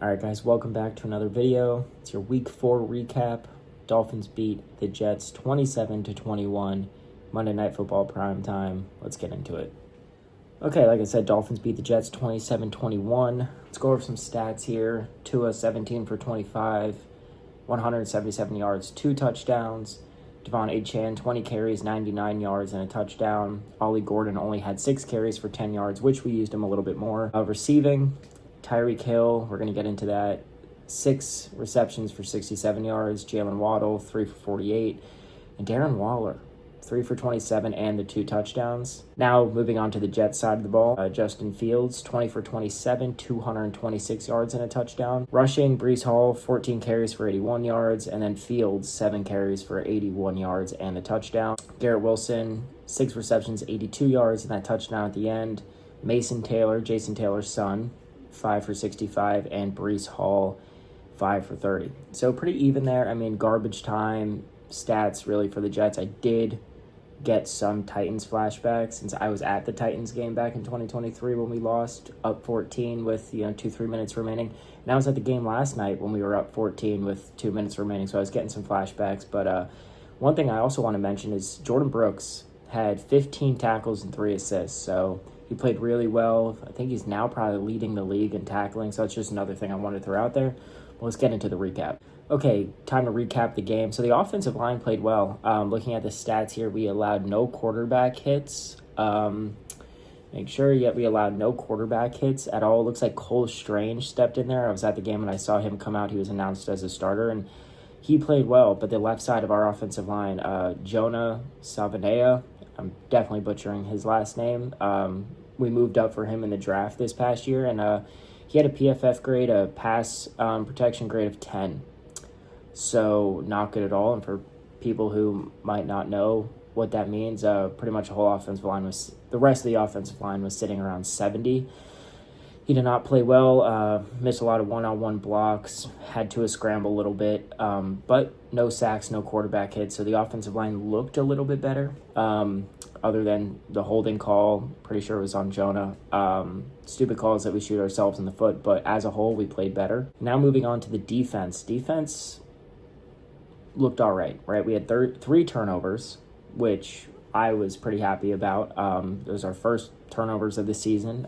Alright guys, welcome back to another video. It's your week 4 recap. Dolphins beat the Jets 27-21. Monday Night Football prime time. Let's get into it. Okay, like I said, Dolphins beat the Jets 27-21. Let's go over some stats here. Tua 17 for 25, 177 yards, 2 touchdowns. Devon Achane 20 carries, 99 yards, and a touchdown. Ollie Gordon only had 6 carries for 10 yards, which we used him a little bit more. Receiving, Tyreek Hill, we're going to get into that. 6 receptions for 67 yards. Jalen Waddle, 3 for 48. And Darren Waller, 3 for 27 and the 2 touchdowns. Now, moving on to the Jets side of the ball. Justin Fields, 20 for 27, 226 yards and a touchdown. Rushing, Breece Hall, 14 carries for 81 yards. And then Fields, 7 carries for 81 yards and a touchdown. Garrett Wilson, 6 receptions, 82 yards, and that touchdown at the end. Mason Taylor, Jason Taylor's son, 5 for 65, and Breece Hall, 5 for 30. So pretty even there. I mean, garbage time stats really for the Jets. I did get some Titans flashbacks since I was at the Titans game back in 2023 when we lost up 14 with 2-3 minutes remaining. And I was at the game last night when we were up 14 with 2 minutes remaining, so I was getting some flashbacks. But one thing I also want to mention is Jordan Brooks had 15 tackles and 3 assists, so he played really well. I think he's now probably leading the league in tackling, so that's just another thing I wanted to throw out there. Well, let's get into the recap. Okay, time to recap the game. So the offensive line played well. Looking at the stats here, we allowed no quarterback hits. Make sure we allowed no quarterback hits at all. It looks like Cole Strange stepped in there. I was at the game and I saw him come out. He was announced as a starter, and he played well. But the left side of our offensive line, Jonah Savanea, I'm definitely butchering his last name. We moved up for him in the draft this past year, and he had a PFF grade, a pass protection grade of 10. So not good at all. And for people who might not know what that means, pretty much the rest of the offensive line was sitting around 70. He did not play well, missed a lot of one-on-one blocks, had to scramble a little bit, but no sacks, no quarterback hits. So the offensive line looked a little bit better, other than the holding call. Pretty sure it was on Jonah. Stupid calls that we shoot ourselves in the foot, but as a whole, we played better. Now moving on to the defense. Defense looked all right? We had 3 turnovers, which I was pretty happy about. It was our first turnovers of the season.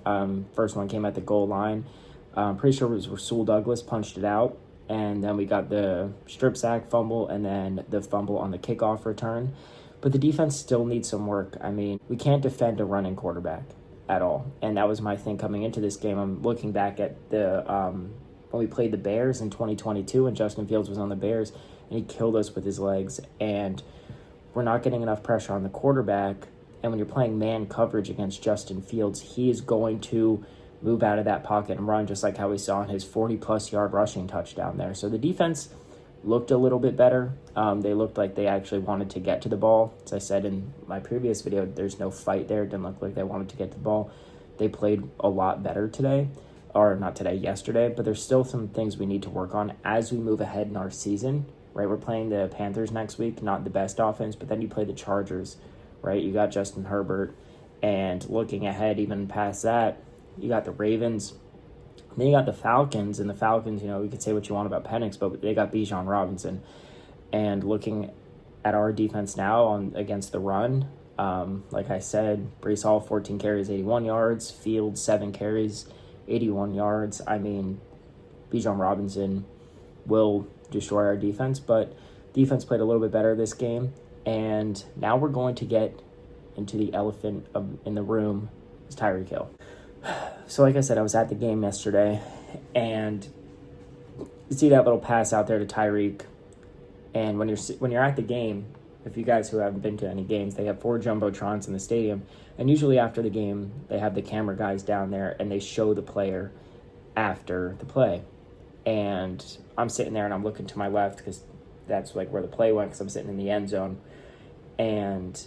First one came at the goal line. Pretty sure it was Rasul Douglas punched it out. And then we got the strip sack fumble and then the fumble on the kickoff return. But the defense still needs some work. I mean, we can't defend a running quarterback at all. And that was my thing coming into this game. I'm looking back at the when we played the Bears in 2022 and Justin Fields was on the Bears and he killed us with his legs. And we're not getting enough pressure on the quarterback. And when you're playing man coverage against Justin Fields, he is going to move out of that pocket and run, just like how we saw in his 40-plus yard rushing touchdown there. So the defense looked a little bit better. They looked like they actually wanted to get to the ball. As I said in my previous video, there's no fight there. It didn't look like they wanted to get to the ball. They played a lot better today, or not today, yesterday, but there's still some things we need to work on as we move ahead in our season. We're playing the Panthers next week, not the best offense, but then you play the Chargers, right? You got Justin Herbert, and looking ahead even past that, you got the Ravens, then you got the Falcons, and the Falcons, we could say what you want about Penix, but they got Bijan Robinson. And looking at our defense now against the run, like I said, Breece Hall, 14 carries, 81 yards, Fields, 7 carries, 81 yards. I mean, Bijan Robinson will destroy our defense, but defense played a little bit better this game. And now we're going to get into the elephant in the room, is Tyreek Hill. So like I said, I was at the game yesterday, and you see that little pass out there to Tyreek. And when you're at the game, if you guys who haven't been to any games, they have 4 jumbotrons in the stadium, and usually after the game, they have the camera guys down there, and they show the player after the play. And I'm sitting there, and I'm looking to my left because that's like where the play went, because I'm sitting in the end zone. And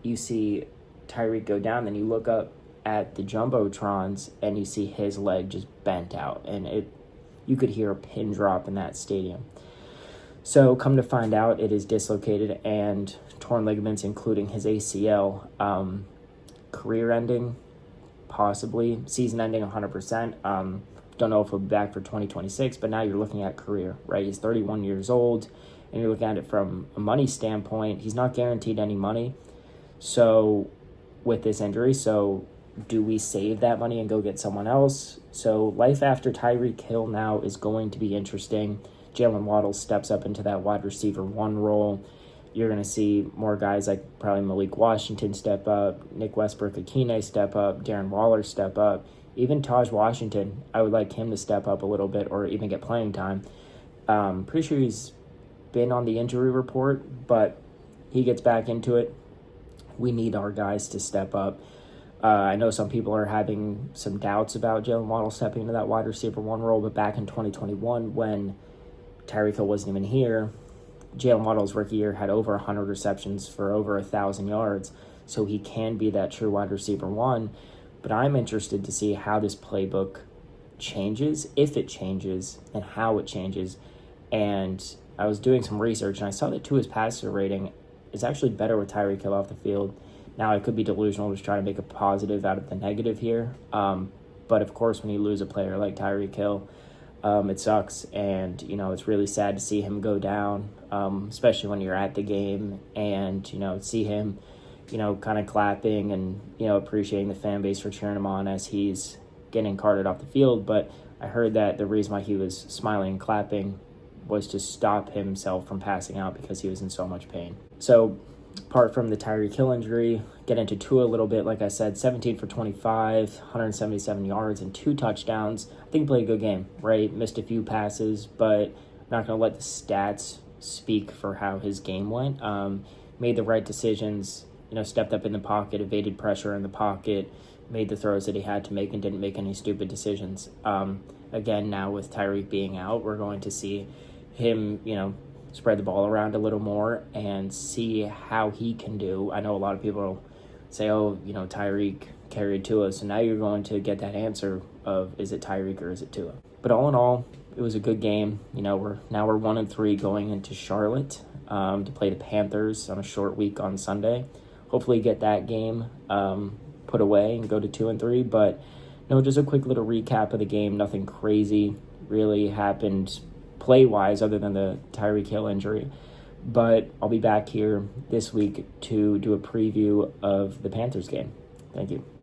you see Tyreek go down, then you look up at the jumbotrons, and you see his leg just bent out, and you could hear a pin drop in that stadium. So come to find out, it is dislocated and torn ligaments, including his ACL. Career ending, possibly. Season ending, 100%. Don't know if he'll be back for 2026, but now you're looking at career, right? He's 31 years old, and you're looking at it from a money standpoint. He's not guaranteed any money, so with this injury, so do we save that money and go get someone else? So life after Tyreek Hill now is going to be interesting. Jalen Waddle steps up into that wide receiver 1 role. You're going to see more guys like probably Malik Washington step up, Nick Westbrook-Akine step up, Darren Waller step up, even Taj Washington. I would like him to step up a little bit or even get playing time. Pretty sure he's been on the injury report, but he gets back into it. We need our guys to step up. I know some people are having some doubts about Jalen Waddle stepping into that wide receiver 1 role, but back in 2021 when Tyreek Hill wasn't even here, Jalen Waddle's rookie year had over 100 receptions for over 1,000 yards, so he can be that true wide receiver 1. But I'm interested to see how this playbook changes, if it changes, and how it changes. And I was doing some research, and I saw that Tua's passer rating is actually better with Tyreek Hill off the field. Now, I could be delusional, just trying to make a positive out of the negative here. But, of course, when you lose a player like Tyreek Hill, it sucks, and, it's really sad to see him go down, especially when you're at the game and, see him, kind of clapping and, appreciating the fan base for cheering him on as he's getting carted off the field. But I heard that the reason why he was smiling and clapping was to stop himself from passing out because he was in so much pain. So, apart from the Tyreek Hill injury, get into Tua a little bit. Like I said, 17 for 25, 177 yards, and 2 touchdowns. I think he played a good game, right? Missed a few passes, but I'm not going to let the stats speak for how his game went. Made the right decisions, stepped up in the pocket, evaded pressure in the pocket, made the throws that he had to make, and didn't make any stupid decisions. Again, now with Tyreek being out, we're going to see him, spread the ball around a little more and see how he can do. I know a lot of people say, Tyreek carried Tua, so now you're going to get that answer of is it Tyreek or is it Tua? But all in all, it was a good game. We're 1-3 going into Charlotte to play the Panthers on a short week on Sunday. Hopefully get that game put away and go to 2-3. But just a quick little recap of the game. Nothing crazy really happened play-wise other than the Tyreek Hill injury. But I'll be back here this week to do a preview of the Panthers game. Thank you.